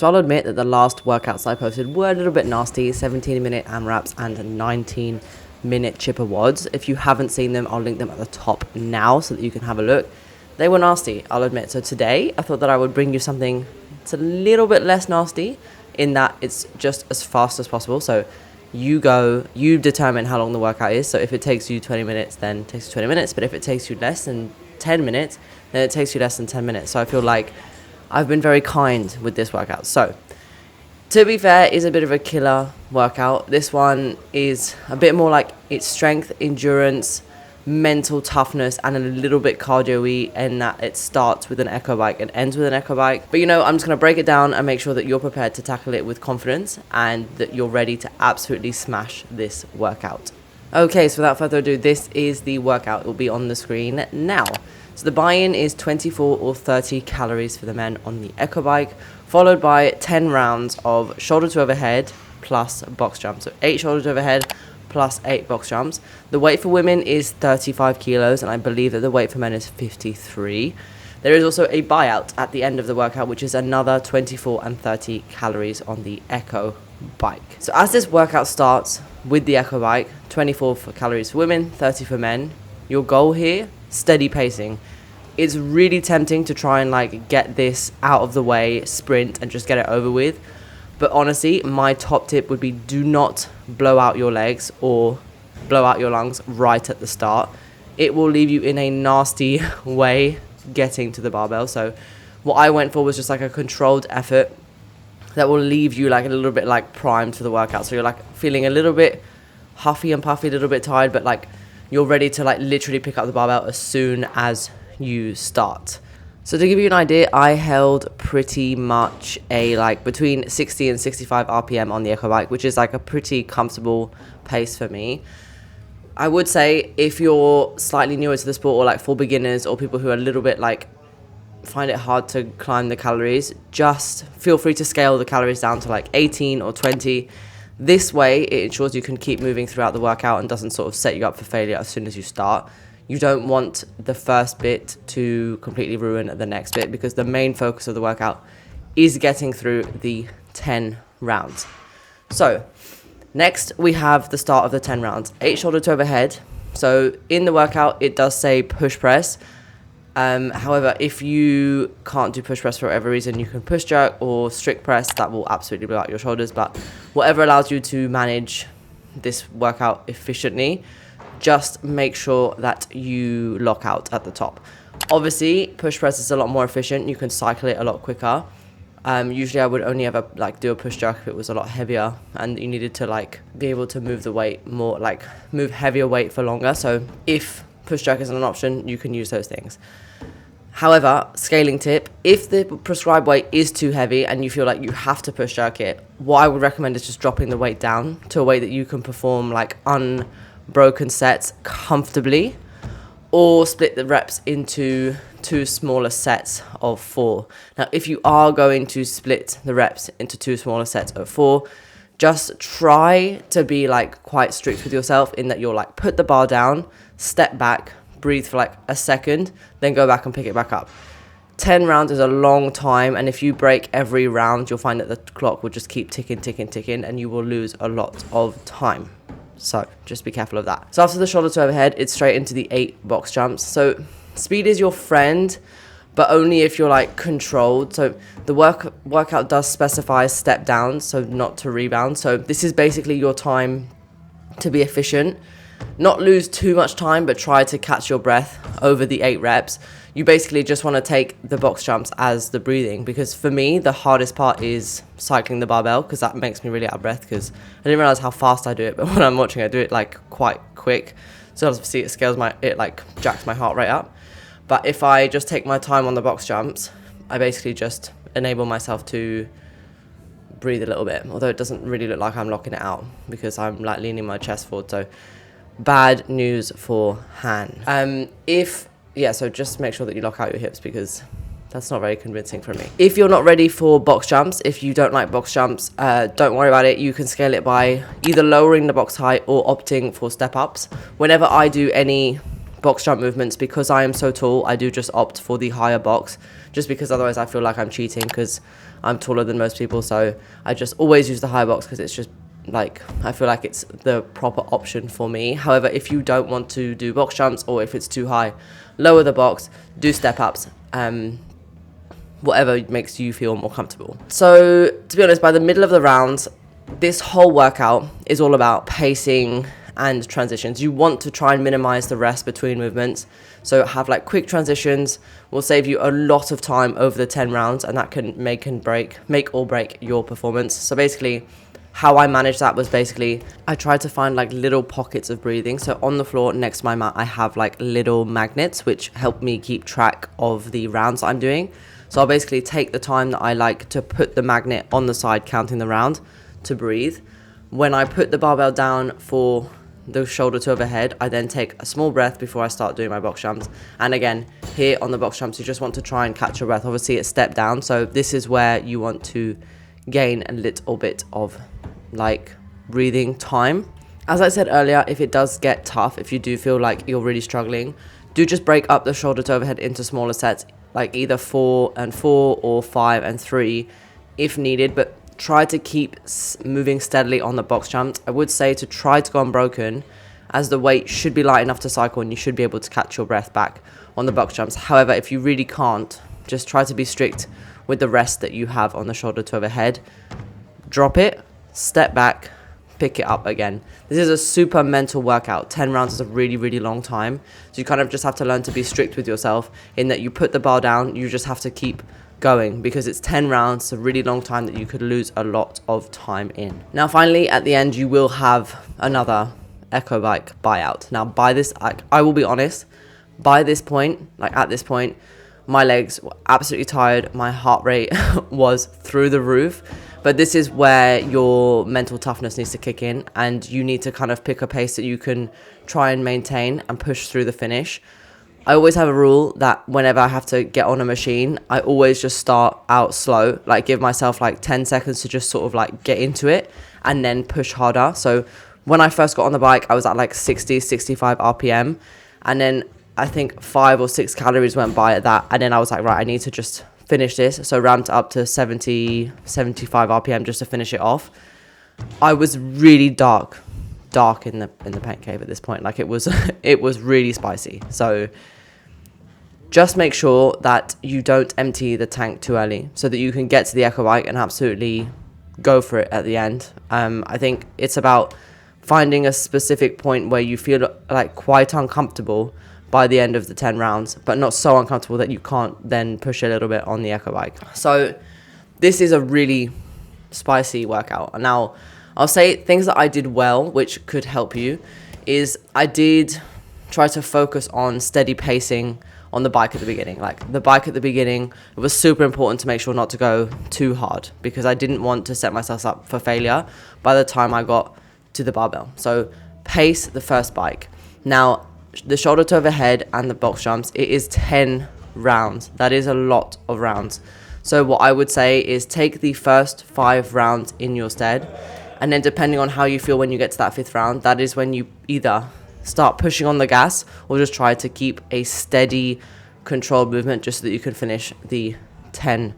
So I'll admit that the last workouts I posted were a little bit nasty, 17-minute AMRAPs and 19-minute chipper wads. If you haven't seen them, I'll link them at the top now so that you can have a look. They were nasty, I'll admit. So today I thought that I would bring you something that's a little bit less nasty in that it's just as fast as possible. So you determine how long the workout is. So if it takes you 20 minutes, then it takes you 20 minutes. But if it takes you less than 10 minutes, then it takes you less than 10 minutes. So I feel like I've been very kind with this workout. So to be fair, it's a bit of a killer workout. This one is a bit more like it's strength, endurance, mental toughness, and a little bit cardio-y, in that it starts with an echo bike and ends with an echo bike. But I'm just going to break it down and make sure that you're prepared to tackle it with confidence and that you're ready to absolutely smash this workout. Okay, so without further ado, this is the workout. It will be on the screen now. So the buy-in is 24 or 30 calories for the men on the echo bike, followed by 10 rounds of shoulder to overhead plus box jumps. So 8 shoulder to overhead plus 8 box jumps. The weight for women is 35 kilos, and I believe that the weight for men is 53. There is also a buyout at the end of the workout, which is another 24 and 30 calories on the echo bike. So as this workout starts with the echo bike, 24 calories for women, 30 for men. Your goal here, steady pacing. It's really tempting to try and get this out of the way, sprint, and just get it over with. But honestly, my top tip would be do not blow out your legs or blow out your lungs right at the start. It will leave you in a nasty way getting to the barbell. So what I went for was just a controlled effort that will leave you a little bit primed for the workout. So you're feeling a little bit huffy and puffy, a little bit tired, but you're ready to literally pick up the barbell as soon as you start. So to give you an idea, I held pretty much a between 60 and 65 RPM on the echo bike, which is a pretty comfortable pace for me. I would say if you're slightly newer to the sport, or for beginners or people who are a little bit find it hard to climb the calories, just feel free to scale the calories down to 18 or 20. This way it ensures you can keep moving throughout the workout and doesn't sort of set you up for failure as soon as you start. You don't want the first bit to completely ruin the next bit, because the main focus of the workout is getting through the 10 rounds. So next we have the start of the 10 rounds, 8 shoulder to overhead. So in the workout, it does say push press. However, if you can't do push press for whatever reason, you can push jerk or strict press. That will absolutely blow out your shoulders, but whatever allows you to manage this workout efficiently, just make sure that you lock out at the top. Obviously, push press is a lot more efficient. You can cycle it a lot quicker. Usually I would only ever do a push jerk if it was a lot heavier and you needed to be able to move the weight more, move heavier weight for longer. So if push jerk isn't an option, you can use those things. However, scaling tip, if the prescribed weight is too heavy and you feel like you have to push jerk it, what I would recommend is just dropping the weight down to a weight that you can perform unbroken sets comfortably, or split the reps into 2 smaller sets of 4. Now, if you are going to split the reps into 2 smaller sets of 4, just try to be quite strict with yourself in that you're put the bar down, step back, breathe for a second, then go back and pick it back up. 10 rounds is a long time, and if you break every round, you'll find that the clock will just keep ticking, and you will lose a lot of time. So just be careful of that. So after the shoulder to overhead, it's straight into the 8 box jumps. So speed is your friend, but only if you're controlled. So the workout does specify step down, so not to rebound. So this is basically your time to be efficient. Not lose too much time, but try to catch your breath over the 8 reps. You basically just want to take the box jumps as the breathing, because for me, the hardest part is cycling the barbell, because that makes me really out of breath, because I didn't realize how fast I do it, but when I'm watching, I do it quite quick. So obviously it jacks my heart rate up. But if I just take my time on the box jumps, I basically just enable myself to breathe a little bit, although it doesn't really look like I'm locking it out because I'm leaning my chest forward. So bad news for Han. So just make sure that you lock out your hips, because that's not very convincing for me. If you're not ready for box jumps, if you don't like box jumps, don't worry about it. You can scale it by either lowering the box height or opting for step ups. Whenever I do any box jump movements, because I am so tall, I do just opt for the higher box, just because otherwise I feel like I'm cheating, because I'm taller than most people, so I just always use the high box because it's just like, I feel like it's the proper option for me. However, if you don't want to do box jumps, or if it's too high, lower the box, do step ups, whatever makes you feel more comfortable. So to be honest, by the middle of the round, this whole workout is all about pacing and transitions. You want to try and minimize the rest between movements. So have like quick transitions will save you a lot of time over the 10 rounds, and that can make or break your performance. So basically, how I managed that was basically I tried to find like little pockets of breathing. So on the floor next to my mat, I have like little magnets which help me keep track of the rounds I'm doing. So I'll basically take the time that I like to put the magnet on the side, counting the round, to breathe. When I put the barbell down for the shoulder to overhead, I then take a small breath before I start doing my box jumps. And again, here on the box jumps, you just want to try and catch your breath. Obviously it's step down, so this is where you want to gain a little bit of like breathing time. As I said earlier, if it does get tough, if you do feel like you're really struggling, do just break up the shoulder to overhead into smaller sets, like either 4 and 4 or 5 and 3 if needed, but try to keep moving steadily on the box jumps. I would say to try to go unbroken, as the weight should be light enough to cycle and you should be able to catch your breath back on the box jumps. However, if you really can't, just try to be strict with the rest that you have on the shoulder to overhead. Drop it, step back, pick it up again. This is a super mental workout. 10 rounds is a really, really long time. So you kind of just have to learn to be strict with yourself in that you put the bar down, you just have to keep going because it's 10 rounds, a really long time that you could lose a lot of time in. Now, finally, at the end, you will have another Echo Bike buyout. Now, by this, I will be honest, by this point, like at this point, my legs were absolutely tired. My heart rate was through the roof. But this is where your mental toughness needs to kick in, and you need to kind of pick a pace that you can try and maintain and push through the finish. I always have a rule that whenever I have to get on a machine, I always just start out slow, like give myself like 10 seconds to just sort of like get into it and then push harder. So when I first got on the bike, I was at like 60, 65 RPM, and then I think 5 or 6 calories went by at that, and then I was like, right, I need to just finish this. So ramped up to 70, 75 RPM just to finish it off. I was really dark in the paint cave at this point. Like it was really spicy. So just make sure that you don't empty the tank too early so that you can get to the Echo Bike and absolutely go for it at the end. I think it's about finding a specific point where you feel like quite uncomfortable by the end of the 10 rounds, but not so uncomfortable that you can't then push a little bit on the Echo Bike. So this is a really spicy workout. Now, I'll say things that I did well, which could help you, is I did try to focus on steady pacing on the bike at the beginning. Like the bike at the beginning, it was super important to make sure not to go too hard because I didn't want to set myself up for failure by the time I got to the barbell. So pace the first bike. Now, the shoulder to overhead and the box jumps, it is 10 rounds. That is a lot of rounds. So what I would say is take the first 5 rounds in your stead, and then depending on how you feel when you get to that 5th round, that is when you either start pushing on the gas or just try to keep a steady, controlled movement just so that you can finish the 10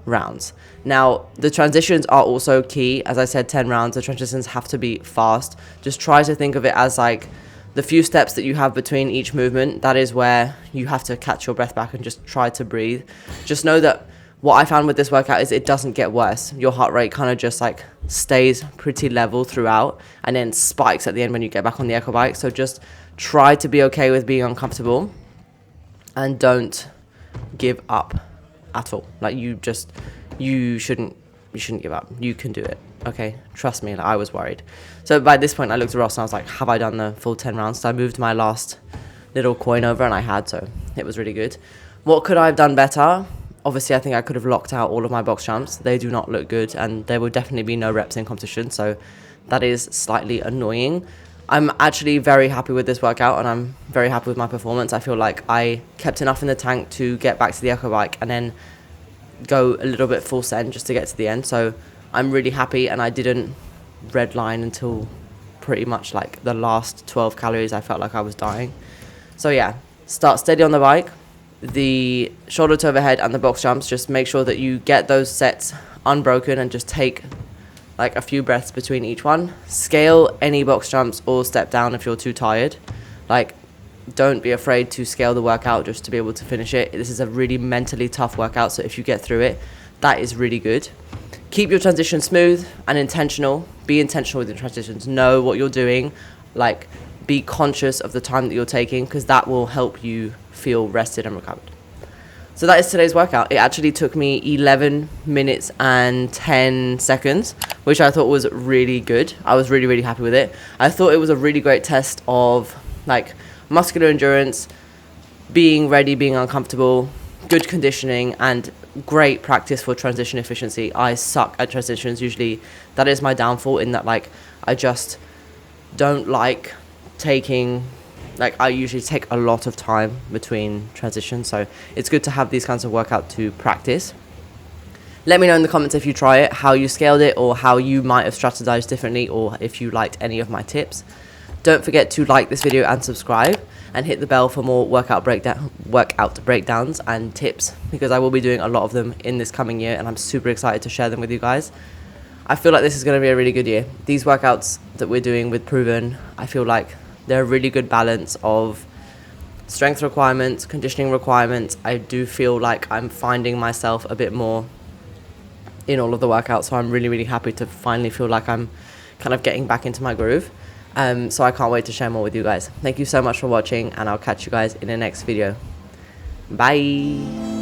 rounds. Now, the transitions are also key. As I said, 10 rounds, the transitions have to be fast. Just try to think of it as like the few steps that you have between each movement. That is where you have to catch your breath back and just try to breathe. Just know that what I found with this workout is it doesn't get worse. Your heart rate kind of just like stays pretty level throughout and then spikes at the end when you get back on the Echo Bike. So just try to be okay with being uncomfortable and don't give up at all. Like you shouldn't give up. You can do it. Okay, trust me, like, I was worried. So by this point I looked at Ross and I was like, have I done the full 10 rounds? So I moved my last little coin over and I had, so it was really good. What could I have done better? Obviously, I think I could have locked out all of my box jumps. They do not look good and there will definitely be no reps in competition, so that is slightly annoying. I'm actually very happy with this workout and I'm very happy with my performance. I feel like I kept enough in the tank to get back to the Echo Bike and then go a little bit full send just to get to the end. So I'm really happy, and I didn't redline until pretty much like the last 12 calories. I felt like I was dying. So yeah, start steady on the bike, the shoulder to overhead and the box jumps, just make sure that you get those sets unbroken and just take like a few breaths between each one. Scale any box jumps or step down if you're too tired. Like, don't be afraid to scale the workout just to be able to finish it. This is a really mentally tough workout, so if you get through it, that is really good. Keep your transition smooth and intentional. Be intentional with your transitions. Know what you're doing. Like, be conscious of the time that you're taking, because that will help you feel rested and recovered. So that is today's workout. It actually took me 11 minutes and 10 seconds, which I thought was really good. I was really, really happy with it. I thought it was a really great test of like muscular endurance, being ready, being uncomfortable, good conditioning, and great practice for transition efficiency. I suck at transitions usually. That is my downfall, in that like I just don't like taking, like I usually take a lot of time between transitions, so it's good to have these kinds of workout to practice. Let me know in the comments if you try it, how you scaled it, or how you might have strategized differently, or if you liked any of my tips. Don't forget to like this video and subscribe, and hit the bell for more workout breakdowns and tips, because I will be doing a lot of them in this coming year, and I'm super excited to share them with you guys. I feel like this is going to be a really good year. These workouts that we're doing with Proven, I feel like they're a really good balance of strength requirements, conditioning requirements. I do feel like I'm finding myself a bit more in all of the workouts, so I'm really, really happy to finally feel like I'm kind of getting back into my groove. So I can't wait to share more with you guys. Thank you so much for watching, and I'll catch you guys in the next video. Bye.